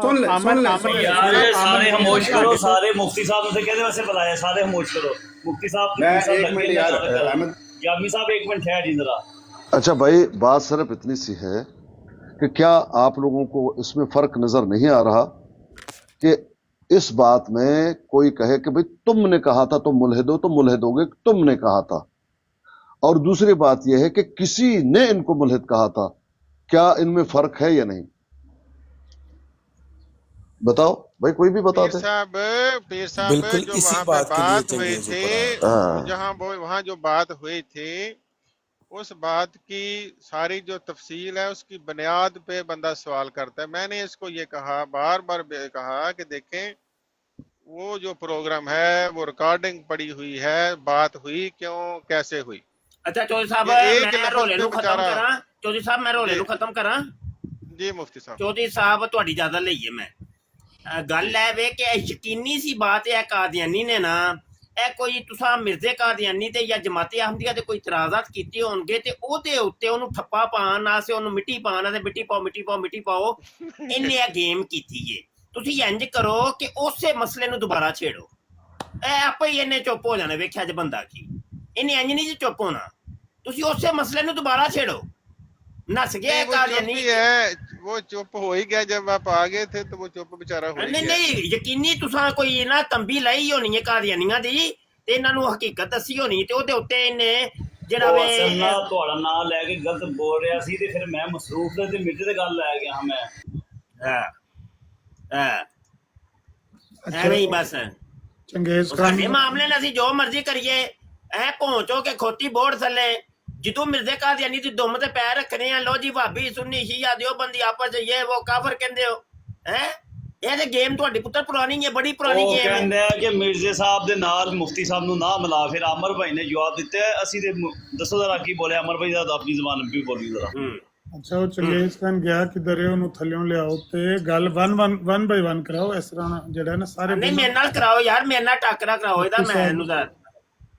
सुन ले आमर सुन ले आमर सुन ले यार यार सारे आमर खामोश से करो, आगे सारे मुफ्ती साहब ने कहते वैसे बुलाया, सारे खामोश करो। मुफ्ती साहब मैं मुफ्ती साहब एक लग मिनट गए, मैं यार इजाजत कर रहा हूँ। अहमद, यामी साहब एक मिनट ठहर जी जरा। अच्छा भाई, बात सिर्फ इतनी सी है कि क्या आप लोगों को इसमें फर्क नजर नहीं आ रहा कि इस बात में कोई कहे कि भाई तुमने कहा था तुम मुल्हिद हो, तो मुल्हिद होगे, तुमने कहा था, और दूसरी बात यह है कि किसी ने इनको मुल्हिद कहा था, क्या इनमें फर्क है या नहीं? बताओ भाई, कोई भी बता दे। पीर साहब बिल्कुल जो इसी वहां पे बात के लिए बात हुई चंगेज थी, ऊपर आ रहा है। जहां वो वहां जो बात हुई थी, उस बात की सारी जो तफसील है उसकी बुनियाद पे बंदा सवाल करता है। मैंने इसको ये कहा, बार बार कहा कि देखें वो जो प्रोग्राम है वो रिकॉर्डिंग पड़ी हुई है, बात हुई क्यों, कैसे हुई। अच्छा चौधरी साहब, ये एक मैं लफ्ज रोले पे ਨੂੰ ਖਤਮ बेचारा ਕਰਾਂ। ਚੌਧਰੀ ਸਾਹਿਬ ਮੈਂ ਰੋਲੇ जी ਨੂੰ ਖਤਮ ਕਰਾਂ। जी मुफ्ती साहब। ਚੌਧਰੀ ਸਾਹਿਬ ਤੁਹਾਡੀ ਜ਼ਿਆਦਾ ਲਈਏ ਮੈਂ। ਗੱਲ ਹੈ ਵੇ ਕਿ ਯਕੀਨੀ ਸੀ ਬਾਤ ਹੈ ਕਾਦੀਆਨੀ ਨੇ ਨਾ ਇਹ ਕੋਈ ਤੁਸੀਂ ਮਿਰਜ਼ੇ ਕਾਦੀਆਨੀ ਤੇ ਜਾਂ ਜਮਾਤੇ ਅਹਮਦੀਆ ਤੇ ਕੋਈ ਇਤਰਾਜ਼ਾਤ ਕੀਤੇ ਹੋਣਗੇ ਤੇ ਉਹਦੇ ਉੱਤੇ ਉਹਨੂੰ ਠੱਪਾ ਪਾਉਣ ਵਾਸਤੇ, ਉਹਨੂੰ ਮਿੱਟੀ ਪਾਉਣ ਵਾਸਤੇ ਮਿੱਟੀ ਪਾਓ ਮਿੱਟੀ ਪਾਓ ਮਿੱਟੀ ਪਾਓ, ਇਹਨੇ ਇਹ ਗੇਮ ਕੀਤੀ ਏ। ਤੁਸੀਂ ਇੰਜ ਕਰੋ ਕਿ ਉਸੇ ਮਸਲੇ ਨੂੰ ਦੁਬਾਰਾ ਛੇੜੋ, ਇਹ ਆਪੇ ਹੀ ਇਹਨੇ ਚੁੱਪ ਹੋ ਜਾਣਾ। ਵੇਖਿਆ ਜੇ ਬੰਦਾ ਕੀ, ਇਹਨੇ ਇੰਜ ਨਹੀਂ ਜੀ ਚੁੱਪ ਹੋਣਾ। ਤੁਸੀਂ ਉਸੇ ਮਸਲੇ ਨੂੰ ਦੁਬਾਰਾ ਛੇੜੋ। नस गया नहीं, वो चुप ही है, वो चुप हो ही गया। जब आप आ गए थे तो वो चुप बेचारा हो ही नहीं गया। नहीं यकीनी तुसा कोई ना तंबी लाई होनी है कादियानियां दी ते इन्हां नूं हकीकत दसी होनी ते ओदे उत्ते इन्ने ਜਿਹੜਾ ਉਹ ਵੇ ਅਸਲ ਨਾ ਤੁਹਾਡਾ ਨਾਂ ਲੈ ਕੇ ਗਲਤ ਬੋਲ ਰਿਹਾ ਸੀ ਤੇ ਫਿਰ ਮੈਂ ਮਸਰੂਫ ਦੇ ਤੇ ਮਿਰਜ਼ੇ ਤੇ ਗੱਲ ਲੈ ਗਿਆ ਹਾਂ ਮੈਂ। ਐਵੇਂ ਹੀ ਬਸ ਚੰਗੇਜ਼ ਖਾਨ ਸਾਡੇ ਮਾਮਲੇ ਨਾਲ ਅਸੀਂ ਜੋ ਮਰਜ਼ੀ ਕਰੀਏ, ਐ ਪਹੁੰਚੋ ਕੇ ਖੋਤੀ ਬੋਰਡ ਥੱਲੇ ਜਦੋਂ ਮਿਰਜ਼ੇ ਕਾਦੀਆਨੀ ਦੀ ਦੁਮ ਤੇ ਪੈਰ ਰੱਖਣੇ ਆ। ਲੋ ਜੀ ਭਾਬੀ ਸੁੰਨੀ ਸ਼ੀਆ ਦਿਓ ਬੰਦੀ ਆਪਸ ਚ ਇਹ ਉਹ ਕਾਫਰ ਕਹਿੰਦੇ ਹੋ ਹੈ। ਇਹ ਤੇ ਗੇਮ ਤੁਹਾਡੀ ਪੁੱਤਰ ਪੁਰਾਣੀ ਹੈ, ਬੜੀ ਪੁਰਾਣੀ ਉਹ ਗੇਮ ਹੈ। ਕਹਿੰਦੇ ਆ ਕਿ ਮਿਰਜ਼ੇ ਸਾਹਿਬ ਦੇ ਨਾਲ ਮੁਫਤੀ ਸਾਹਿਬ ਨੂੰ ਨਾ ਮਿਲਾ। ਫਿਰ ਅਮਰ ਭਾਈ ਨੇ ਜਵਾਬ ਦਿੱਤਾ, ਅਸੀਂ ਤੇ ਦੱਸੋ ਜ਼ਰਾ ਕੀ ਬੋਲਿਆ ਅਮਰ ਭਾਈ ਦਾ, ਆਪਣੀ ਜ਼ਬਾਨ ਵੀ ਬੋਲੀ ਜ਼ਰਾ। ਅੱਛਾ ਉਹ ਚੰਗੇਜ਼ ਖਾਨ ਗਿਆ ਕਿਧਰ ਹੈ, ਉਹਨੂੰ ਥੱਲਿਓਂ ਲਿਆਓ ਤੇ ਗੱਲ 1 ਬਾਈ 1 ਕਰਾਓ। ਇਸ ਤਰ੍ਹਾਂ ਜਿਹੜਾ ਨਾ ਸਾਰੇ ਨਹੀਂ ਮੇਰੇ ਨਾਲ ਕਰਾਓ ਯਾਰ, ਮੇਰੇ ਨਾਲ ਟੱਕਰਾ ਕਰਾਓ ਇਹਦਾ। ਮੈਨੂੰ ਤਾਂ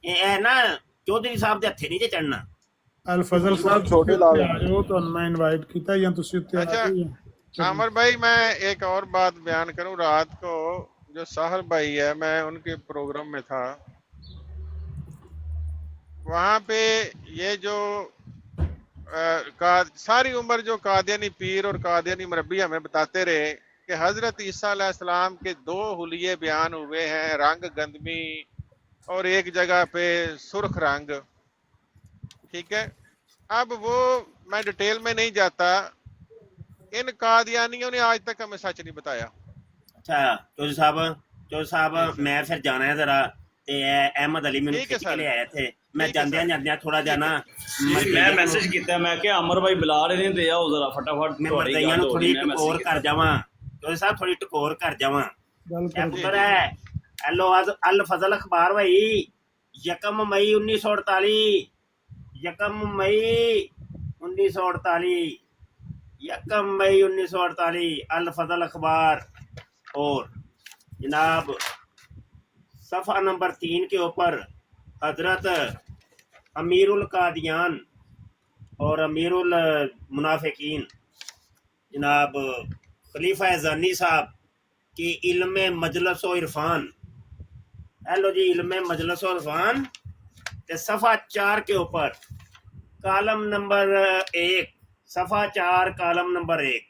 ਇਹ ਨਾ ਚੌਧਰੀ ਸਾਹਿਬ ਦੇ ਹੱਥੇ ਨਹੀਂ ਤੇ ਚੜਨਾ। ਅਲ ਫਜ਼ਲ ਸਾਹਿਬ ਛੋਟੇ ਲਾ ਜਾਓ, ਤੁਹਾਨੂੰ ਮੈਂ ਇਨਵਾਈਟ ਕੀਤਾ ਜਾਂ ਤੁਸੀਂ ਉੱਤੇ ਆ अच्छा ਜਾਓ। आमर भाई, मैं एक और बात बयान करूं। रात को जो साहर भाई है, मैं उनके प्रोग्राम में था, वहां पे ये जो सारी उम्र जो कादियानी पीर और कादियानी मरबी हमें बताते रहे कि हजरत ईसा अलैहिस्सलाम के 2 हुलिये बयान हुए हैं, रंग गंदमी और एक जगह पे सुर्ख रंग। ठीक है, अब वो मैं डिटेल में नहीं जाता। इन कादियानियों ने आज तक हमें सच नहीं बताया। अच्छा चौधरी साहब मैं फिर जाना है जरा ते अहमद अली मैंने ठीक है खिंच के सर, ले आए थे। मैं ठीक है ਜਾਂਦਿਆਂ सर, ਜਾਂਦਿਆਂ ਥੋੜਾ ਜਾਣਾ ਮੈਂ ਮੈਸੇਜ ਕੀਤਾ, ਮੈਂ ਕਿ ਅਮਰ ਭਾਈ ਬੁਲਾ ਰਹੇ ਨੇ ਤੇ ਆਓ ਜ਼ਰਾ ਫਟਾਫਟ ਮੈਂ ਤੁਹਾਡੀ ਮਰਦਾਈਆਂ ਗੱਲ ਨੂੰ ਹੋ ਥੋੜੀ ਰਹੀ। ਮੈਂ ਟਕੋਰ ਮੈਸੇਜ ਕਰ ਜਾਵਾਂ। ਚੌਧਰੀ ਸਾਹਿਬ ਥੋੜੀ ਟਕੋਰ ਕਰ ਜਾਵਾਂ। ਗੱਲ ਇਹ ਕਰੋ। ਪੁੱਤਰ ਹੈ ਹੈਲੋ ਅਲ ਫਜ਼ਲ ਅਖਬਾਰ ਭਾਈ 1 ਮਈ 1948 1 ਮਈ 1948 1 मई 1948 अल फजल अखबार। और जनाब सफ़ा नंबर 3 के ऊपर हजरत अमीरुल कादियान और अमीरुल मुनाफिकीन जनाब खलीफा ज़ानी साहब की इल्म मजलस व इरफान। हेलो जी, इल्म मजलस व इरफान ते सफ़ा 4 के ऊपर कालम नंबर 1 सफ़ा 4 कालम नंबर 1।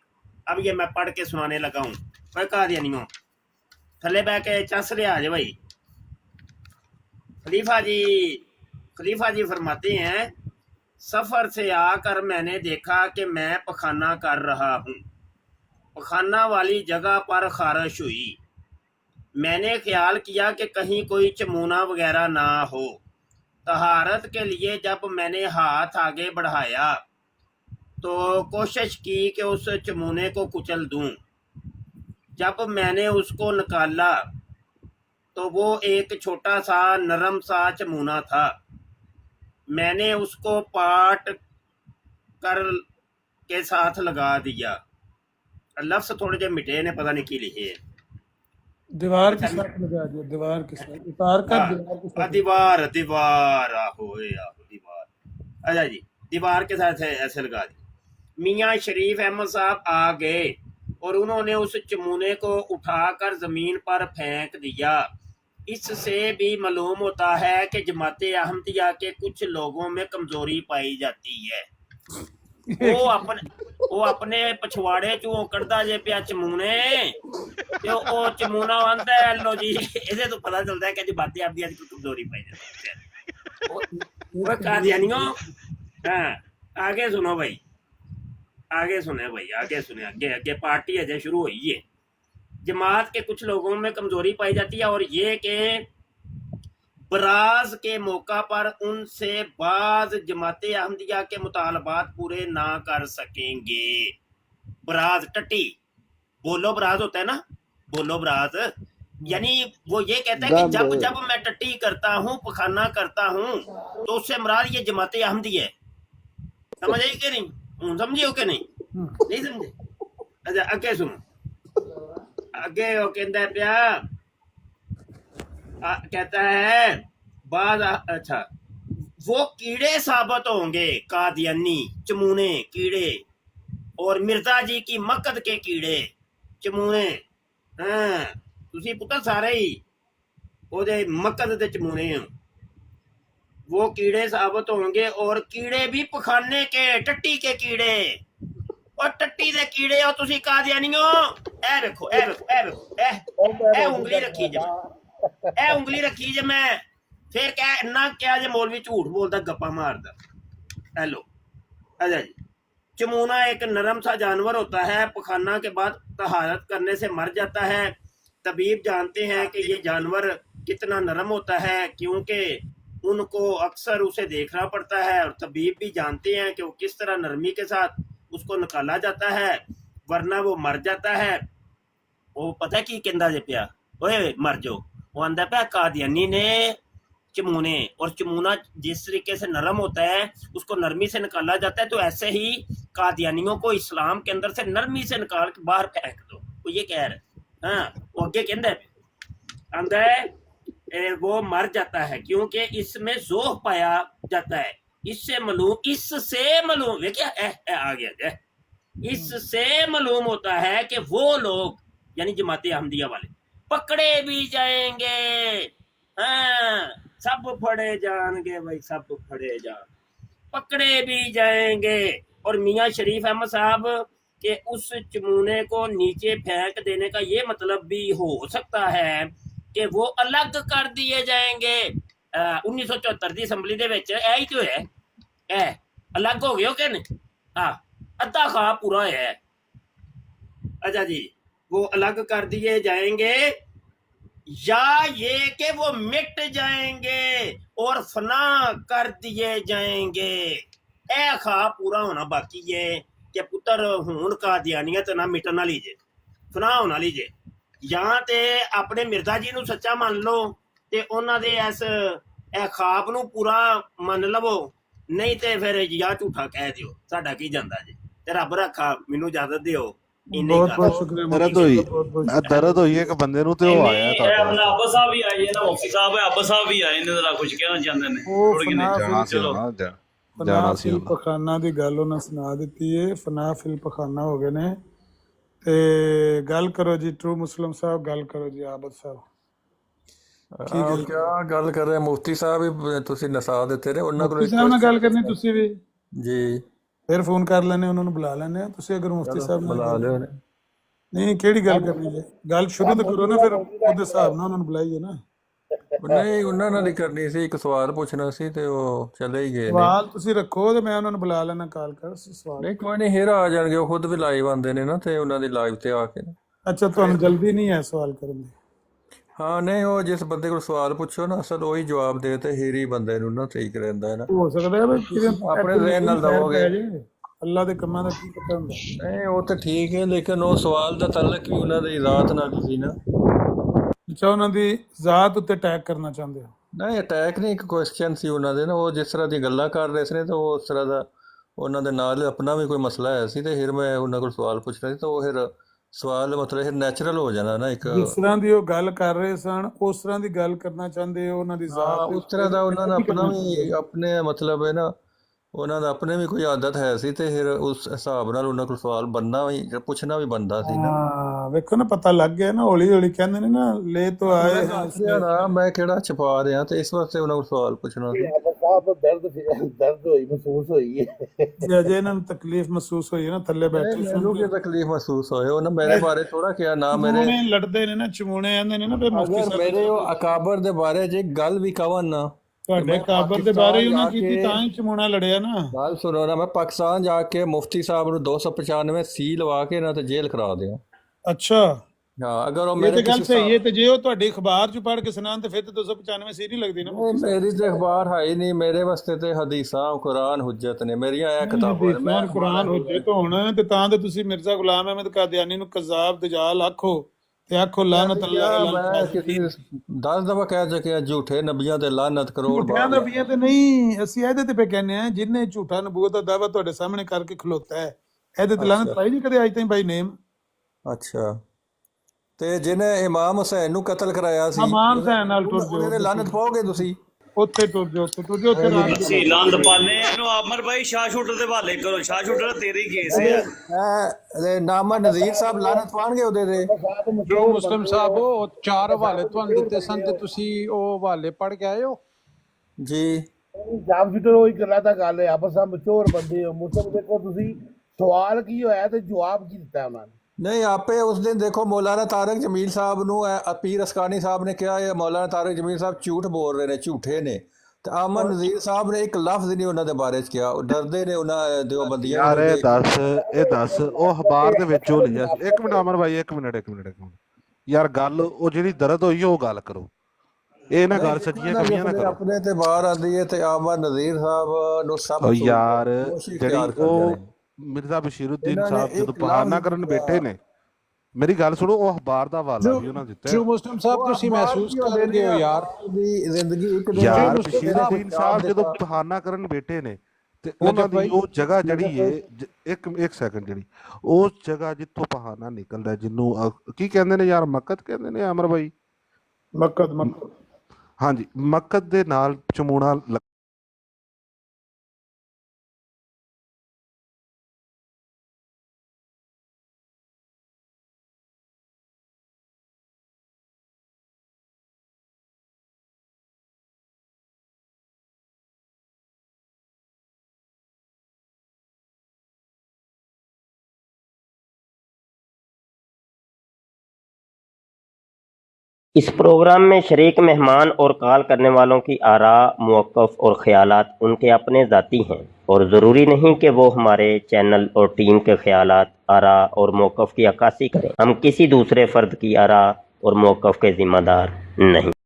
अब ये मैं पढ़ के सुनाने लगा हूँ। कोई कादियानियों थले बह के चस ले आ जाए भाई। खलीफा जी फरमाते हैं सफर से आकर मैंने देखा कि मैं पखाना कर रहा हूँ। पखाना वाली जगह पर खारिश हुई। मैंने ख्याल किया कि कहीं कोई चमूना वगैरह ना हो। तहारत के लिए जब मैंने हाथ आगे बढ़ाया तो कोशिश की कि उस चमूने को कुचल दूं। जब मैंने उसको निकाला तो वो एक छोटा सा नरम सा चमूना था। मैंने उसको पाट कर के साथ लगा दिया। लफ्ज़ थोड़े जे मिटे ने, पता नहीं की लिखे। दीवार के साथ लगा दिया, दीवार के साथ उतार कर दीवार के साथ। दीवार दीवार आहो दीवार, अच्छा जी, दीवार के साथ ऐसे लगा दी। मियाँ शरीफ अहमद साहब आ गए और उन्होंने उस चमूने को उठाकर जमीन पर फेंक दिया। इससे भी मालूम होता है कि जमाते अहमदिया के कुछ लोगों में कमजोरी पाई जाती है। वो अपने पछवाड़े चो कड़दा जे पिया चमूने ते ओ चमूना आंदा है, लो जी इहदे तो पता चलता है कि जमाते अहमदिया की कमजोरी पाई जाती है। वो कादियानियों, हाँ आगे सुनो भाई, आगे सुने भाई, आगे सुने, आगे आगे पार्टी अजय शुरू हुई है। जमात के कुछ लोगों में कमजोरी पाई जाती है और ये कि बराज के मौका पर उनसे बाज जमाते अहमदिया के मुतालबात पूरे ना कर सकेंगे। बराज टट्टी, बोलो बराज होता है ना, बोलो बराज, यानी वो ये कहता है कि जब जब मैं टट्टी करता हूँ, पखाना करता हूँ, तो उससे मुराद ये जमाते अहमदिया है। समझ आई कि नहीं? समझियो कि नहीं? नहीं समझे? अच्छा अगे सुनो, अगे वो कहता है प्या, कहता है बाद, अच्छा वो कीड़े साबित होंगे, कादियानी चमूने कीड़े, और मिर्जा जी की मक्कद के कीड़े चमूने। हाँ तुसी पुत्र सारे ही ओदे मक्कद दे चमूने हो। वो कीड़े साबित होंगे और कीड़े भी पखाने के, टट्टी के कीड़े, और टट्टी दे कीड़े हो तुसी कादियानियो। ए देखो ए देखो ए देखो ए उंगली रखी जे, ए उंगली रखी जे मैं, फिर क्या ना क्या जे मौलवी झूठ बोलता, गप्पा मारदा। हेलो अच्छा जी, चमूना एक नरम सा जानवर होता है, पखाना के बाद तहारत करने से मर जाता है। तबीब जानते हैं कि ये जानवर कितना नरम होता है, क्योंकि उनको अक्सर उसे देखना पड़ता है, और तबीब भी जानते हैं कि वो किस तरह नरमी के साथ उसको निकाला जाता है, वरना वो मर जाता है। वो पता की कहंदा जे पिया, ओए मर जाओ, वो आंदा पिया कादियानी ने चमूने, और चमूना जिस तरीके से नरम होता है उसको नरमी से निकाला जाता है, तो ऐसे ही कादियानियों को इस्लाम के अंदर से नरमी से निकाल के बाहर फेंक दो। वो ये कह रहे, हाँ वो आगे कहता है, आंदा है वो मर जाता है क्योंकि इसमें जोह पाया जाता है। इससे मालूम वे क्या आ गया, इससे मालूम होता है कि वो लोग यानी जमाते अहमदिया वाले पकड़े भी जाएंगे। हाँ सब फड़े जाएंगे भाई, सब फड़े जान, पकड़े भी जाएंगे। और मियाँ शरीफ अहमद साहब के उस चमूने को नीचे फेंक देने का ये मतलब भी हो सकता है कि वो अलग कर दिए जाएंगे। 1974 की असैम्बली दे विच यही तो है, अलग हो गए कि नहीं? हाँ अद्धा खा पूरा है। अच्छा जी, वो अलग कर दिए जाएंगे, या ये कि वो मिट जाएंगे और फना कर दिए जाएंगे। ए खा पूरा होना बाकी है कि पुत्र हूं कादियानिया तो ना मिटना लीजे, फना होना लीजे। या ते अपने मिर्जा जी नू सच्चा मान लो ते उन्हां दे इस ख्वाब नू पूरा मन लवो, नहीं ते फिर या झूठा कह दियो, साडा की जांदा जी। ते रब रखा, मैनू इजाजत दियो। बहुत बहुत शुक्रिया। दर्द हुई, दर्द हुई एक बंदे नू ते ओ आया था। अपना अब्बा साहब भी आए ना, मुफ्ती साहब है, अब्बा साहब भी आए ने, जरा कुछ कहना चाहते ने थोड़ी जाना सी चलो होना, फना फिल पखाना दी गल उन्हें सुना दी है। फना फिल पखाना हो गए ने, ते गल करो जी ट्रू मुस्लिम साहब, गल करो जी आबद साहब। क्या गल कर रहे मुफ्ती साहब भी तुसी नसा दिते ने, उन्हां मुफ्ती साहब नाल गल करनी तुसी भी जी, फिर फोन कर लेने, उन्होंने बुला लेने तुसी। अगर मुफ्ती साहब नाल बुला लियो ने। नहीं केड़ी गल करनी है, गल शुरू तो करो ना, फिर उहदे हिसाब नाल उन्होंने बुलाइए ना। ਨਹੀਂ ਉਹਨਾਂ ਨਾਲ ਹੀ ਕਰਨੀ ਸੀ, ਇੱਕ ਸਵਾਲ ਪੁੱਛਣਾ ਸੀ ਤੇ ਉਹ ਚਲੇ ਹੀ ਗਏ ਨੇ। ਸਵਾਲ ਤੁਸੀਂ ਰੱਖੋ ਤੇ ਮੈਂ ਉਹਨਾਂ ਨੂੰ ਬੁਲਾ ਲੈਣਾ, ਕਾਲ ਕਰ ਸਵਾਲ। ਨਹੀਂ ਕੋਈ ਨਹੀਂ, ਹੀਰਾ ਆ ਜਾਣਗੇ, ਉਹ ਖੁਦ ਵੀ ਲਾਈਵ ਆਉਂਦੇ ਨੇ ਨਾ, ਤੇ ਉਹਨਾਂ ਦੀ ਲਾਈਵ ਤੇ ਆ ਕੇ। ਅੱਛਾ, ਤੁਹਾਨੂੰ ਜਲਦੀ ਨਹੀਂ ਹੈ ਸਵਾਲ ਕਰਨ ਦੀ? ਹਾਂ ਨਹੀਂ, ਉਹ ਜਿਸ ਬੰਦੇ ਕੋਲ ਸਵਾਲ ਪੁੱਛੋ ਨਾ, ਅਸਲ ਉਹੀ ਜਵਾਬ ਦੇ ਤੇ ਹੀਰੀ ਬੰਦੇ ਨੂੰ ਨਾ ਠੀਕ ਰਹਿੰਦਾ ਹੈ ਨਾ। ਹੋ ਸਕਦਾ ਹੈ ਵੀ ਆਪਣੇ ਜ਼ਹਿਨ ਨਾਲ ਦਵੋਗੇ। ਅੱਲਾ ਦੇ ਕੰਮਾਂ ਦਾ ਕੀ ਪਤਾ ਹੁੰਦਾ। ਨਹੀਂ ਉਹ ਤਾਂ ਠੀਕ ਹੈ, ਲੇਕਿਨ ਉਹ ਸਵਾਲ ਦਾ ਤਾਲੁਕ ਵੀ ਉਹਨਾਂ ਦੀ ਜ਼ਾਤ ਨਾਲ ਸੀ ਨਾ। ਅੱਛਾ, ਉਹਨਾਂ ਦੀ ਜ਼ਾਤ ਉੱਤੇ ਅਟੈਕ ਕਰਨਾ ਚਾਹੁੰਦੇ ਹੋ? ਨਹੀਂ ਅਟੈਕ ਨਹੀਂ, ਇੱਕ ਕੁਐਸਚਨ ਸੀ ਉਹਨਾਂ ਦੇ ਨਾ, ਉਹ ਜਿਸ ਤਰ੍ਹਾਂ ਦੀ ਗੱਲਾਂ ਕਰ ਰਹੇ ਸੀ ਨੇ, ਤਾਂ ਉਹ ਉਸ ਤਰ੍ਹਾਂ ਦਾ ਉਹਨਾਂ ਦੇ ਨਾਲ ਆਪਣਾ ਵੀ ਕੋਈ ਮਸਲਾ ਹੈ ਸੀ, ਤੇ ਫਿਰ ਮੈਂ ਉਹਨਾਂ ਕੋਲ ਸਵਾਲ ਪੁੱਛ ਰਿਹਾ ਸੀ, ਤਾਂ ਉਹ ਫਿਰ ਸਵਾਲ ਮਤਲਬ ਫਿਰ ਨੈਚੁਰਲ ਹੋ ਜਾਣਾ ਨਾ। ਇੱਕ ਜਿਸ ਤਰ੍ਹਾਂ ਦੀ ਉਹ ਗੱਲ ਕਰ ਰਹੇ ਸਨ ਉਸ ਤਰ੍ਹਾਂ ਦੀ ਗੱਲ ਕਰਨਾ ਚਾਹੁੰਦੇ ਹੋ? ਉਹਨਾਂ ਦੀ ਜ਼ਾਤ ਉਸ ਤਰ੍ਹਾਂ ਦਾ ਉਹਨਾਂ ਦਾ ਆਪਣਾ ਵੀ ਆਪਣੇ ਮਤਲਬ ਹੈ ਨਾ, ਉਹਨਾਂ ਦਾ ਆਪਣੇ ਵੀ ਕੋਈ ਆਦਤ ਹੈ ਸੀ, ਤੇ ਫਿਰ ਉਸ ਹਿਸਾਬ ਨਾਲ ਉਹਨਾਂ ਕੋਲ ਸਵਾਲ ਬਣਨਾ ਵੀ ਪੁੱਛਣਾ ਵੀ ਬਣਦਾ ਸੀ ਨਾ। ਹਾਂ ਵੇਖੋ ਨਾ, ਪਤਾ ਲੱਗ ਗਿਆ ਨਾ, ਹੌਲੀ ਹੌਲੀ ਕਹਿੰਦੇ ਨੇ ਨਾ, ਲੈ ਤੋਂ ਆਏ ਨਾ ਮੈਂ ਕਿਹੜਾ ਛੁਪਾ ਰਿਹਾ, ਤੇ ਇਸ ਵਾਸਤੇ ਉਹਨਾਂ ਕੋਲ ਸਵਾਲ ਪੁੱਛਣਾ ਸੀ। ਦਰਦ ਹੋਈ ਮਹਿਸੂਸ ਹੋਈ ਹੈ ਅਜੇ ਇਹਨਾਂ ਨੂੰ ਤਕਲੀਫ ਮਹਿਸੂਸ ਹੋਈ ਹੈ ਨਾ, ਥੱਲੇ ਬੈਠੇ ਮੈਨੂੰ ਕੀ ਤਕਲੀਫ ਮਹਿਸੂਸ ਹੋਏ? ਉਹਨਾਂ ਮੇਰੇ ਬਾਰੇ ਥੋੜਾ ਕਿਹਾ ਨਾ, ਮੇਰੇ ਲੜਦੇ ਨੇ ਨਾ, ਚਮੂਣੇ ਆਂਦੇ ਨੇ ਨਾ, ਫਿਰ ਮੁਫਤੀ ਅਗਰ ਮੇਰੇ ਉਹ ਅਕਾਬਰ ਦੇ ਬਾਰੇ ਜੇ ਗੱਲ ਵੀ ਕਵਨ ਨਾ, ਤੁਹਾਡੇ ਕਾਬਰ ਦੇ ਬਾਰੇ ਹੀ ਉਹਨਾਂ ਕੀਤੀ, ਤਾਂ ਹੀ ਚਮੂਣਾ ਲੜਿਆ ਨਾ। ਗੱਲ ਸੁਣੋ ਨਾ, ਮੈਂ ਪਾਕਿਸਤਾਨ ਜਾ ਕੇ ਮੁਫਤੀ ਸਾਹਿਬ ਨੂੰ 295 ਸੀ ਲਵਾ ਕੇ ਨਾ ਤੇ ਜੇਲ੍ਹ ਕਰਾ ਦਿਆਂ। ਅੱਛਾ ਹਾਂ, ਅਗਰ ਉਹ ਇਹ ਮੇਰੇ ਤੇ ਗੱਲ ਸਹੀ ਹੈ, ਤੇ ਜੇ ਉਹ ਤੁਹਾਡੀ ਅਖਬਾਰ ਚ ਪੜ੍ਹ ਕੇ ਸੁਣਾਉਣ ਤੇ ਫਿਰ ਤੇ 295 ਸੀ ਨਹੀਂ ਲੱਗਦੀ ਨਾ। ਮੇਰੀ ਤੇ ਅਖਬਾਰ ਹੈ ਹੀ ਨਹੀਂ, ਮੇਰੇ ਵਾਸਤੇ ਤੇ ਹਦੀਸਾਂ ਕੁਰਾਨ ਹੁਜਤ ਨੇ ਮੇਰੀਆਂ, ਇਹ ਕਿਤਾਬਾਂ ਨੇ। ਮੈਂ ਕੁਰਾਨ ਹੁਜਤ ਹੋਣ ਤੇ ਤਾਂ ਤੇ ਤੁਸੀਂ ਮਿਰਜ਼ਾ ਗੁਲਾਮ ਅਹਿਮਦ ਕਾਦੀਆਨੀ ਨੂੰ ਕਜ਼ਾਬ ਦਜਾਲ ਆਖੋ, ਤੇ ਆਖੋ ਲਾਨਤ ਅੱਲਾਹ। ਮੈਂ ਕਿਸੇ 10 ਦਫਾ ਕਹਿ ਚੁੱਕਿਆ, ਝੂਠੇ ਨਬੀਆਂ ਤੇ ਲਾਨਤ ਕਰੋੜ ਝੂਠਿਆਂ ਨਬੀਆਂ ਤੇ ਨਹੀਂ, ਅਸੀਂ ਇਹਦੇ ਤੇ ਪੇ ਕਹਿੰਦੇ ਆ, ਜਿਹਨੇ ਝੂਠਾ ਨਬੂਵਤ ਦਾ ਦਾਅਵਾ ਤੁਹਾਡੇ ਸਾਹਮਣੇ ਕਰਕੇ ਖਲੋਤਾ ਹੈ, ਇਹਦੇ ਤੇ ਲਾਨਤ ਪਾਈ ਨਹੀਂ ਕਦੇ ਅੱਜ ਤਾਈਂ ਬਾਈ ਨੇਮ। ਅੱਛਾ, ਤੇ ਜਿਹਨੇ ਇਮਾਮ ਹੁਸੈਨ ਨੂੰ ਕਤਲ ਕਰਾਇਆ ਸੀ, ਇਮਾਮ ਹੁਸੈਨ ਨਾਲ ਟੁਰ ਜਾਓ, ਉਹਦੇ ਲਾਨਤ ਪਾਓਗੇ ਤੁਸੀਂ? ਉੱਥੇ ਟੁਰ ਜਾਓ, ਉੱਥੇ ਅਸੀਂ ਲੰਦ ਪਾਣੇ ਇਹਨੂੰ। ਆਮਰ ਭਾਈ ਸ਼ਾਹ ਸ਼ੂਟਰ ਦੇ ਹਵਾਲੇ ਕਰੋ, ਸ਼ਾਹ ਸ਼ੂਟਰ ਦਾ ਤੇਰੇ ਹੀ ਕੇਸ ਹੈ। ਨਾਮਾ ਨਜ਼ੀਰ ਸਾਹਿਬ ਲਾਨਤ ਪਾਣਗੇ ਉਹਦੇ ਤੇ। ਜੋ ਮੁਸਲਿਮ ਸਾਹਿਬ ਉਹ 4 ਹਵਾਲੇ ਤੁਹਾਨੂੰ ਦਿੱਤੇ ਸਨ, ਤੇ ਤੁਸੀਂ ਉਹ ਹਵਾਲੇ ਪੜ੍ਹ ਕੇ ਆਏ ਹੋ ਜੀ? ਸ਼ਾਹ ਸ਼ੂਟਰ ਉਹੀ ਗੱਲਾਂ ਦਾ ਗੱਲ ਹੈ, ਆਪਸ ਵਿੱਚ ਮਚੋਰ ਬੰਦੇ ਹੋ। ਮੁਸਲਿਮ ਦੇਖੋ ਤੁਸੀਂ, ਸਵਾਲ ਕੀ ਹੋਇਆ ਤੇ ਜਵਾਬ ਕੀ ਦਿੱਤਾ ਉਹਨਾਂ ਨੇ? ਨਹੀਂ ਆਪੇ ਉਸ ਦਿਨ ਦੇਖੋ ਮੌਲਾਨਾ ਤਾਰਿਕ ਜਮੀਲ ਸਾਹਿਬ ਨੂੰ ਪੀਰ ਅਸਕਾਨੀ ਸਾਹਿਬ ਨੇ ਕਿਹਾ ਇਹ ਮੌਲਾਨਾ ਤਾਰਿਕ ਜਮੀਲ ਸਾਹਿਬ ਝੂਠ ਬੋਲ ਰਹੇ ਨੇ, ਝੂਠੇ ਨੇ। ਤੇ ਅਮਨ ਨਜ਼ੀਰ ਸਾਹਿਬ ਨੇ ਇੱਕ ਲਫ਼ਜ਼ ਨਹੀਂ ਉਹਨਾਂ ਦੇ ਬਾਰੇ ਚ ਕਿਹਾ, ਉਹ ਡਰਦੇ ਨੇ ਉਹਨਾਂ ਦਿਓਬੰਦੀਆਂ। ਯਾਰ ਇਹ ਦੱਸ ਉਹ ਅਖਬਾਰ ਦੇ ਵਿੱਚ ਉਹ ਲਿਖਿਆ ਸੀ। ਇੱਕ ਮਿੰਟ ਅਮਰ ਭਾਈ, ਇੱਕ ਮਿੰਟ ਯਾਰ, ਗੱਲ ਉਹ ਜਿਹੜੀ ਦਰਦ ਹੋਈ ਉਹ ਗੱਲ ਕਰੋ, ਇਹ ਨਾ ਗੱਲ ਸੱਚੀਆਂ ਕਮੀਆਂ ਨਾ ਕਰੋ। ਆਪਣੇ ਤੇ ਬਾਹਰ ਆਉਂਦੀ ਹੈ ਤੇ ਅਮਨ ਨਜ਼ੀਰ ਸਾਹਿਬ ਨੂੰ ਸਭ ਯਾਰ ਜਿਹੜੀ ਉਹ ਮਿਰਜ਼ਾ ਬਸ਼ੀਰੁੱਦੀਨ ਸਾਹਿਬ ਜਦੋਂ ਬਹਾਨਾ ਕਰਨ ਬੈਠੇ ਨੇ, ਮੇਰੀ ਗੱਲ ਸੁਣੋ, ਉਹ ਅਖਬਾਰ ਦਾ ਹਵਾਲਾ ਵੀ ਉਹਨਾਂ ਦਿੱਤਾ। ਜੋ ਮੁਸਲਿਮ ਸਾਹਿਬ ਤੁਸੀਂ ਮਹਿਸੂਸ ਕਰ ਰਹੇ ਹੋ ਯਾਰ ਜ਼ਿੰਦਗੀ ਯਾਰ, ਬਸ਼ੀਰੁੱਦੀਨ ਸਾਹਿਬ ਜਦੋਂ ਬਹਾਨਾ ਕਰਨ ਬੈਠੇ ਨੇ, ਤੇ ਉਹਨਾਂ ਦੀ ਉਹ ਜਗ੍ਹਾ ਜਿਹੜੀ ਹੈ, ਇੱਕ ਸੈਕਿੰਡ, ਜਿਹੜੀ ਉਹ ਜਗ੍ਹਾ ਜਿੱਥੋਂ ਬਹਾਨਾ ਨਿਕਲਦਾ, ਜਿਹਨੂੰ ਕੀ ਕਹਿੰਦੇ ਨੇ ਯਾਰ, ਮੱਕਤ ਕਹਿੰਦੇ ਨੇ ਅਮਰ ਭਾਈ? ਮੱਕਤ ਹਾਂਜੀ, ਮੱਕਤ ਦੇ ਨਾਲ ਚਮੂਣਾ इस प्रोग्राम में शरीक मेहमान और कॉल करने वालों की आरा, मौक़िफ़ और ख़यालात उनके अपने ज़ाती हैं और ज़रूरी नहीं कि वो हमारे चैनल और टीम के ख़यालात, आरा और मौक़िफ़ की अक्कासी करें। हम किसी दूसरे फ़र्द की आरा और मौक़िफ़ के ज़िम्मेदार नहीं।